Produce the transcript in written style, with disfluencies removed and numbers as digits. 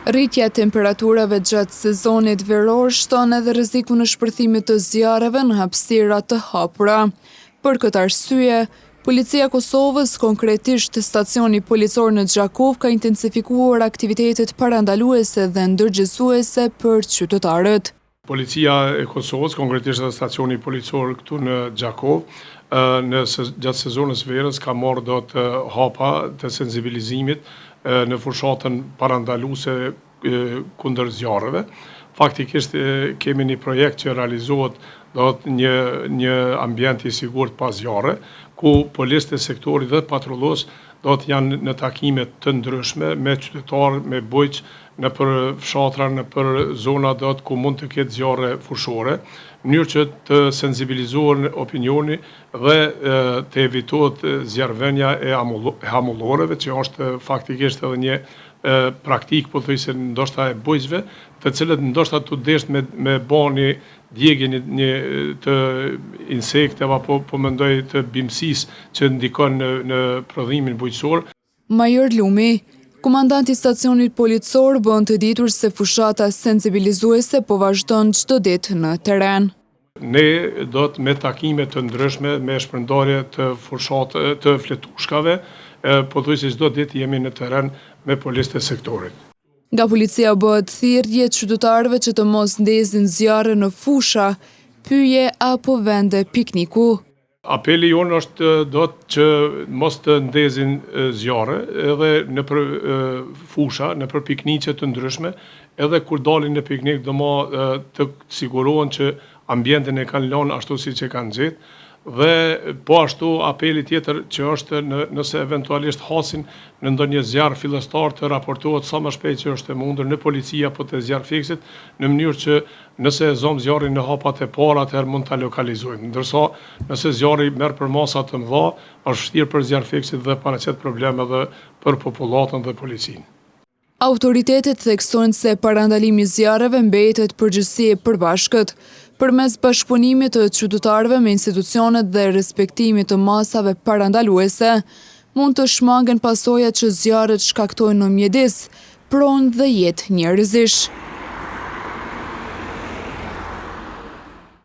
Rritja e temperaturave gjatë sezonit veror shton edhe rrezikun e shpërthimit të zjarreve në hapësira të hapura. Për këtë arsye, Policia e Kosovës, konkretisht stacioni policor në Gjakov, ka intensifikuar aktivitetet parandaluese dhe ndërgjegjësuese për qytetarët. Policia e Kosovës, konkretisht stacioni policor këtu në Gjakov, gjatë sezonës verës ka marrë do të hapa të sensibilizimit në fushatën parandaluese kundër zjarreve. Faktikisht kemi një projekt që realizohet do të një ambient i sigurt pas zjarre, ku policët e sektorit dhe patrullos do të janë në takime të ndryshme me qytetarë, me bujq, në për fshatra, në për zona do të ku mund të ketë zjarre fushore, në mënyrë që të sensibilizohen opinioni dhe të evitohet zjarrvënia e hamulloreve, që është faktikisht edhe një praktik, po thoj se ndoshta e bujqve, të cilët ndoshta të desht me bani djegje një të insekteve apo po mendoj të bimësisë që ndikon në prodhimin bujqësor. Major Lumi, komandanti i stacionit policor, bën të ditur se fushata sensibilizuese po vazhdon çdo ditë në terren. Ne do të me takime të ndryshme, me shpërndarje të fletushkave, po thuaj se çdo ditë jemi në terren me policët e sektorit. Nga policia bëhet thirrje qytetarëve që të mos ndezin zjarre në fusha, pyje apo vende pikniku. Apeli jonë është do të që mos të ndezin zjarre edhe në për fusha, në për pikniqe të ndryshme, edhe kur dalin në piknik do ma të sigurohen që ambientin e kanë lënë ashtu si që kanë gjetë, dhe po ashtu apeli tjetër që është nëse eventualisht hasin në ndonjë zjarr fillestar të raportohet sa më shpejt që është e mundur në policia apo të zjarr fiksit, në mënyrë që nëse zom zjarrin në hapat e para atëherë mund ta lokalizojmë. Ndërsa nëse zjarri merr për masa të mëdha, është vështirë për zjarr fiksit dhe paraqet probleme edhe për popullatën dhe policinë. Autoritetet theksojnë se parandalimi i zjarreve mbetet përgjegjësi e përbashkët, përmes bashkëpunimit të qytetarëve me institucionet dhe respektimit të masave parandaluese, mund të shmangen pasojat që zjarret shkaktojnë në mjedis, pronë dhe jetë njerëzish.